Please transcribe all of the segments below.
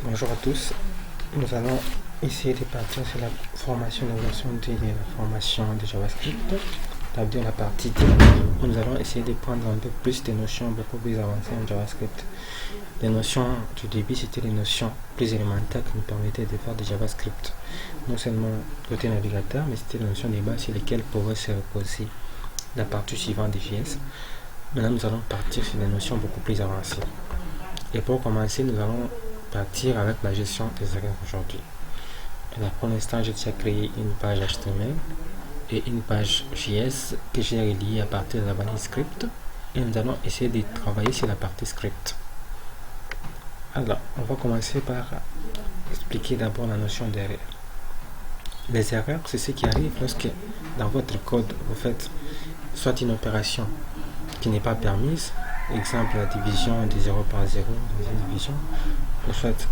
Bonjour à tous, nous allons essayer de partir sur la formation de la formation de JavaScript, c'est-à-dire la partie 10, où nous allons essayer de prendre un peu plus des notions beaucoup plus avancées en JavaScript. Les notions du début, c'était les notions plus élémentaires qui nous permettaient de faire du JavaScript, non seulement côté navigateur, mais c'était les notions de base sur lesquelles pourrait se reposer la partie suivante des JS. Maintenant, nous allons partir sur des notions beaucoup plus avancées. Et pour commencer, nous allons partir avec la gestion des erreurs aujourd'hui. Pour l'instant, j'ai déjà créé une page HTML et une page JS que j'ai reliée à partir de la balise script. Et nous allons essayer de travailler sur la partie script. Alors, on va commencer par expliquer d'abord la notion d'erreur. Les erreurs, c'est ce qui arrive lorsque dans votre code, vous faites soit une opération qui n'est pas permise, exemple la division de 0 par 0 dans une division, ou soit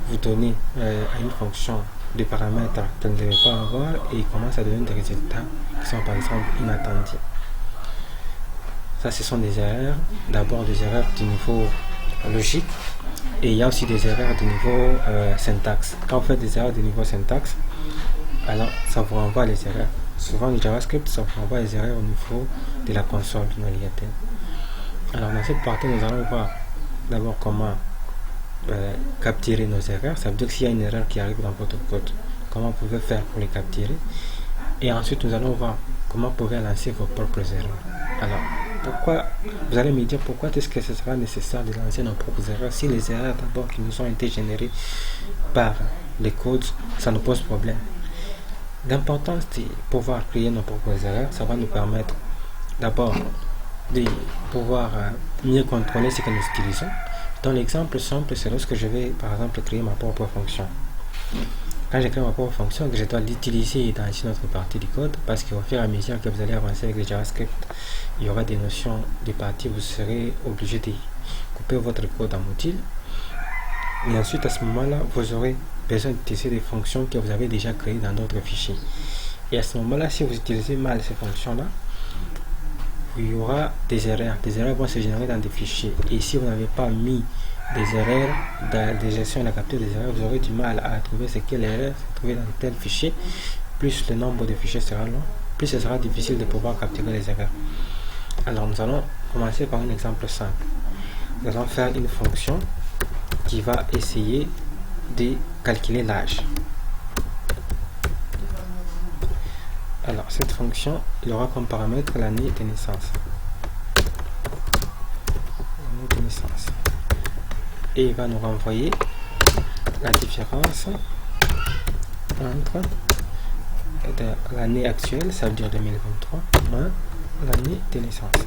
vous donnez à une fonction des paramètres qu'elle ne devait pas avoir et il commence à donner des résultats qui sont par exemple inattendus. Ça, ce sont des erreurs, d'abord des erreurs du niveau logique, et il y a aussi des erreurs du niveau syntaxe. Quand vous faites des erreurs du niveau syntaxe, alors ça vous renvoie les erreurs. Souvent, le JavaScript, ça vous renvoie les erreurs au niveau de la console du navigateur. Alors, dans cette partie, nous allons voir d'abord comment capturer nos erreurs. Ça veut dire que s'il y a une erreur qui arrive dans votre code, comment vous pouvez faire pour les capturer. Et ensuite, nous allons voir comment vous pouvez lancer vos propres erreurs. Alors, pourquoi, vous allez me dire pourquoi est-ce que ce sera nécessaire de lancer nos propres erreurs si les erreurs d'abord qui nous ont été générées par les codes, ça nous pose problème. L'importance de pouvoir créer nos propres erreurs, ça va nous permettre d'abord de pouvoir mieux contrôler ce que nous utilisons. Dans l'exemple simple, c'est lorsque je vais par exemple créer ma propre fonction. Quand je crée ma propre fonction, je dois l'utiliser dans une autre partie du code, parce qu'au fur et à mesure que vous allez avancer avec le JavaScript, il y aura des notions de parties, vous serez obligé de couper votre code en modules. Et ensuite, à ce moment-là, vous aurez besoin d'utiliser des fonctions que vous avez déjà créées dans d'autres fichiers. Et à ce moment-là, si vous utilisez mal ces fonctions-là, il y aura des erreurs. Des erreurs vont se générer dans des fichiers. Et si vous n'avez pas mis des erreurs dans des gestions et la capture des erreurs, vous aurez du mal à trouver ce qu'est l'erreur se trouver dans tel fichier. Plus le nombre de fichiers sera long, plus ce sera difficile de pouvoir capturer les erreurs. Alors, nous allons commencer par un exemple simple. Nous allons faire une fonction qui va essayer de calculer l'âge. Alors, cette fonction, il aura comme paramètre l'année de naissance. L'année de naissance. Et il va nous renvoyer la différence entre l'année actuelle, ça veut dire 2023, moins l'année de naissance.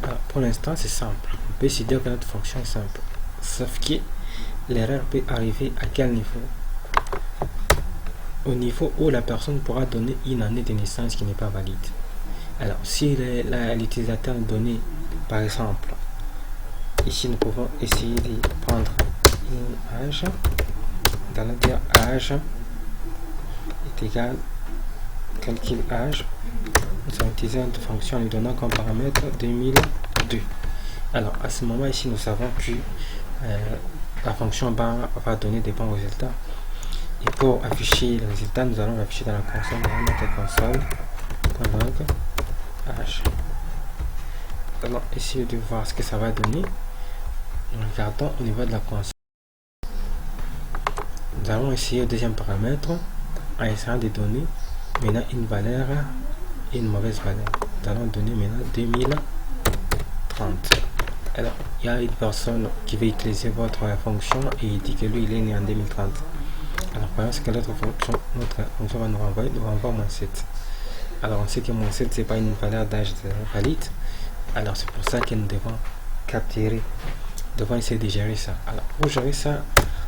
Alors, pour l'instant, c'est simple. On peut se dire que notre fonction est simple. Sauf que l'erreur peut arriver à quel niveau? Au niveau où la personne pourra donner une année de naissance qui n'est pas valide. Alors, si l'utilisateur donné, par exemple, ici nous pouvons essayer de prendre un âge, nous allons dire âge est égal calcul âge. Nous allons utiliser une fonction en lui donnant comme paramètre 2002. Alors, à ce moment ici, nous savons que la fonction va donner des bons résultats. Et pour afficher le résultat, nous allons l'afficher dans la console, dans notre console. H. Nous allons essayer de voir ce que ça va donner. Nous regardons au niveau de la console. Nous allons essayer le deuxième paramètre en essayant de donner maintenant une valeur et une mauvaise valeur. Nous allons donner maintenant 2030. Alors, il y a une personne qui va utiliser votre fonction et il dit que lui, il est né en 2030. Alors, voyons ce que notre fonction va nous renvoyer. Nous renvoie moins 7. Alors, on sait que moins 7, ce n'est pas une valeur d'âge valide. Alors, c'est pour ça que nous devons capturer, nous devons essayer de gérer ça. Alors, pour gérer ça,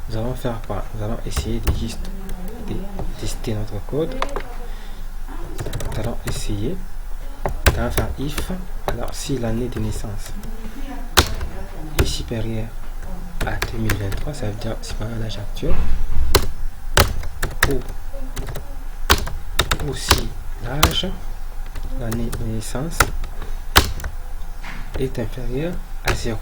nous allons faire quoi? Nous allons essayer de juste tester notre code. Nous allons essayer. Nous allons faire if. Alors, si l'année de naissance est supérieure à 2023, ça veut dire supérieure à l'âge actuel. Ou si l'âge, l'année de naissance est inférieur à 0.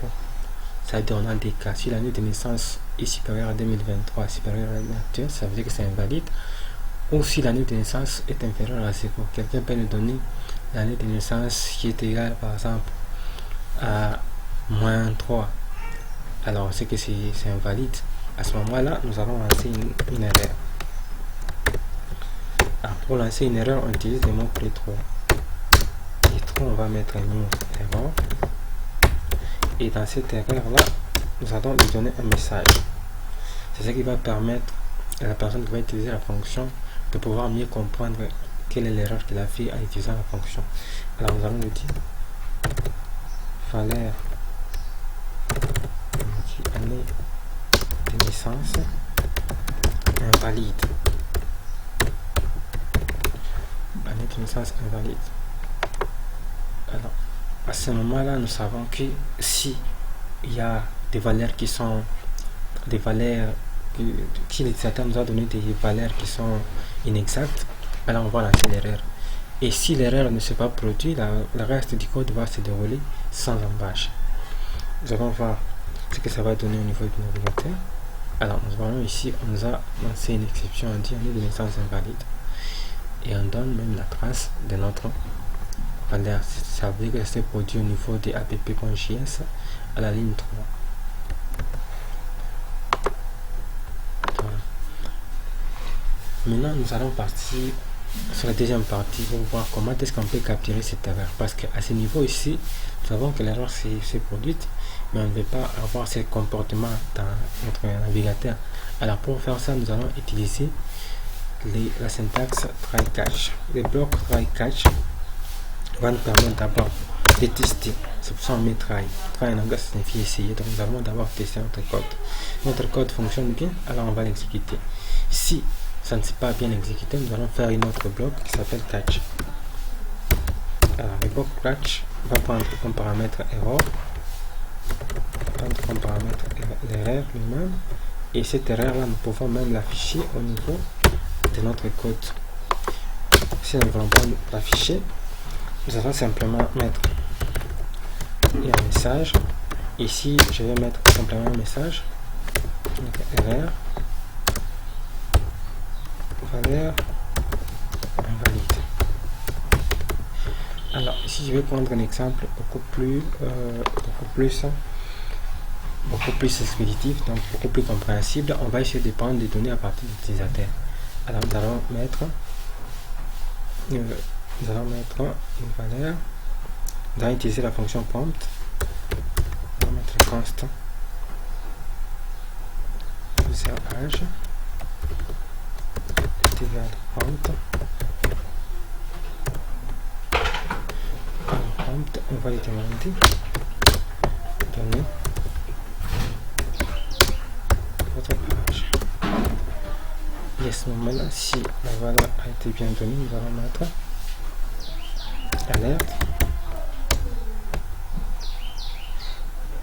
ça veut dire on a des cas. Si l'année de naissance est supérieure à 2023, supérieure à l'année actuelle, ça veut dire que c'est invalide. Ou si l'année de naissance est inférieure à 0. Quelqu'un peut nous donner l'année de naissance qui est égale par exemple à -3. Alors c'est que c'est invalide. À ce moment-là, nous allons lancer une erreur. Pour lancer une erreur, on utilise le mot true. Et true, on va mettre new error. Et dans cette erreur-là, nous allons lui donner un message. C'est ça qui va permettre à la personne qui va utiliser la fonction de pouvoir mieux comprendre quelle est l'erreur qu'il a fait en utilisant la fonction. Alors nous allons lui dire valeur année de naissance invalide. Année de naissance invalide. Alors à ce moment-là, nous savons que si il y a des valeurs qui sont des valeurs qui l'utilisateur nous a donné des valeurs qui sont inexactes, alors on va lancer l'erreur. Et si l'erreur ne s'est pas produite, le reste du code va se dérouler sans embâche. Nous allons voir ce que ça va donner au niveau du navigateur. Alors nous voyons ici, on nous a lancé une exception, on dit année de naissance invalide. Et on donne même la trace de notre valeur. Ça veut dire que c'est produit au niveau de app.js à la ligne 3. Voilà. Maintenant, nous allons partir sur la deuxième partie pour voir comment est-ce qu'on peut capturer cette erreur. Parce qu'à ce niveau ici, nous savons que l'erreur s'est produite, mais on ne veut pas avoir ce comportement dans notre navigateur. Alors pour faire ça, nous allons utiliser la syntaxe try catch. Le bloc try catch va nous permettre d'abord de tester. C'est pour ça qu'on met try. Try en anglais signifie essayer. Donc nous allons d'abord tester notre code. Notre code fonctionne bien, alors on va l'exécuter. Si ça ne s'est pas bien exécuté, nous allons faire une autre bloc qui s'appelle catch. Alors le bloc catch va prendre comme paramètre error, prendre comme paramètre l'erreur lui-même, et cette erreur là nous pouvons même l'afficher au niveau de notre code. Si nous ne voulons pas l'afficher, nous allons simplement mettre un message. Ici je vais mettre simplement un message, erreur valeur invalide. Alors ici je vais prendre un exemple beaucoup plus expéditif, donc beaucoup plus compréhensible. On va essayer de prendre des données à partir de l'utilisateur. Alors nous allons mettre une valeur. Nous allons utiliser la fonction prompt. On va mettre const user age égal prompt. Prompt, on va lui demander donner votre page. Et à ce moment-là, si la valeur a été bien donnée, nous allons mettre alerte.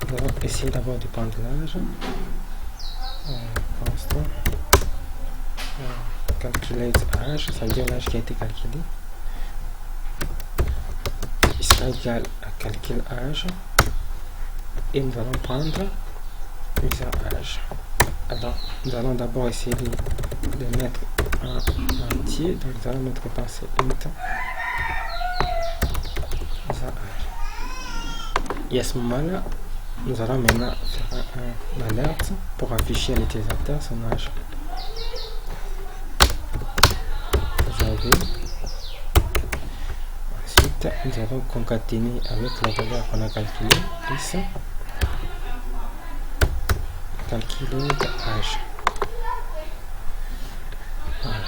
Nous allons essayer d'abord de prendre l'âge. Constant. Calculate âge, ça veut dire l'âge qui a été calculé. Il sera égal à calcul âge. Et nous allons prendre user âge. Alors, nous allons d'abord essayer de mettre un entier. Donc, nous allons mettre par ce int user âge. Et à ce moment-là, nous allons maintenant faire un alerte pour afficher à l'utilisateur son âge. Ensuite, nous allons concaténer avec la valeur qu'on a calculée, plus calculer âge. Voilà.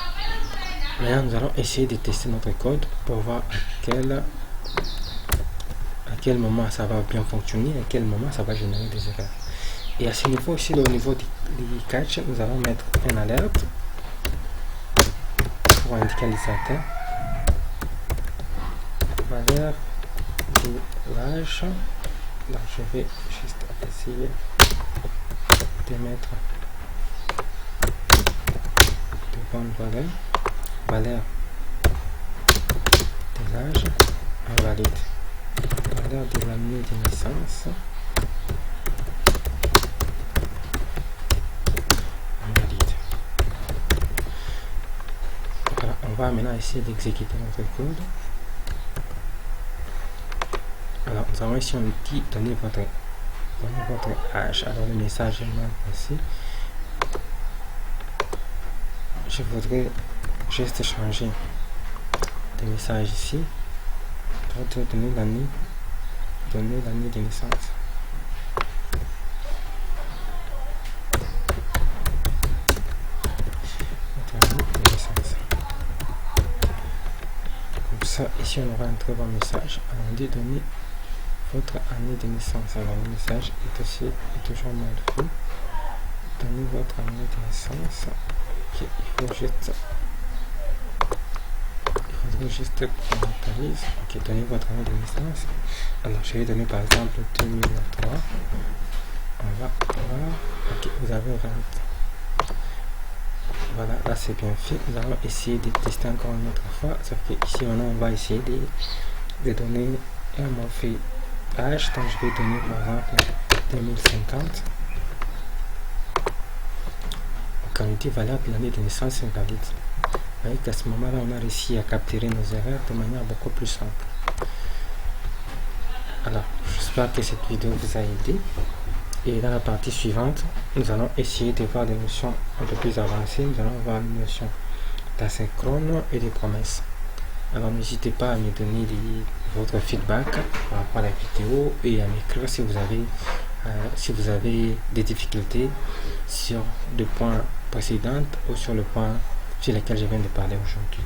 Maintenant, nous allons essayer de tester notre code pour voir à quel moment ça va bien fonctionner, à quel moment ça va générer des erreurs. Et à ce niveau ici, au niveau du catch, nous allons mettre une alerte pour indiquer à l'utilisateur valeur de l'âge. Donc je vais juste essayer de mettre de bonnes valeur de l'âge invalide, valeur de l'année de naissance va maintenant essayer d'exécuter notre code. Alors, nous avons ici, on dit donner votre âge. Alors, le message est mal passé. Je voudrais juste changer de message ici. Pour donner l'année de naissance. Comme ça, ici on aura un très bon message. Alors, on dit donner votre année de naissance. Alors, le message est aussi toujours mal fait. Donnez votre année de naissance. Ok, il faudrait juste qu'on actualise. Ok, donnez votre année de naissance. Alors, je vais donner par exemple 2003. On va voir. Ok, vous avez 20. Voilà, là c'est bien fait. Nous allons essayer de tester encore une autre fois. Sauf que ici maintenant on va essayer de donner un morphée âge. Donc je vais donner par exemple 2050. Quand on dit valable, l'année de naissance est valide. Vous voyez qu'à ce moment-là, on a réussi à capturer nos erreurs de manière beaucoup plus simple. Alors, j'espère que cette vidéo vous a aidé. Et dans la partie suivante, nous allons essayer de voir des notions un peu plus avancées. Nous allons voir les notions d'asynchrone et des promesses. Alors, n'hésitez pas à me donner votre feedback par rapport à la vidéo et à m'écrire si vous avez des difficultés sur des points précédents ou sur le point sur lequel je viens de parler aujourd'hui.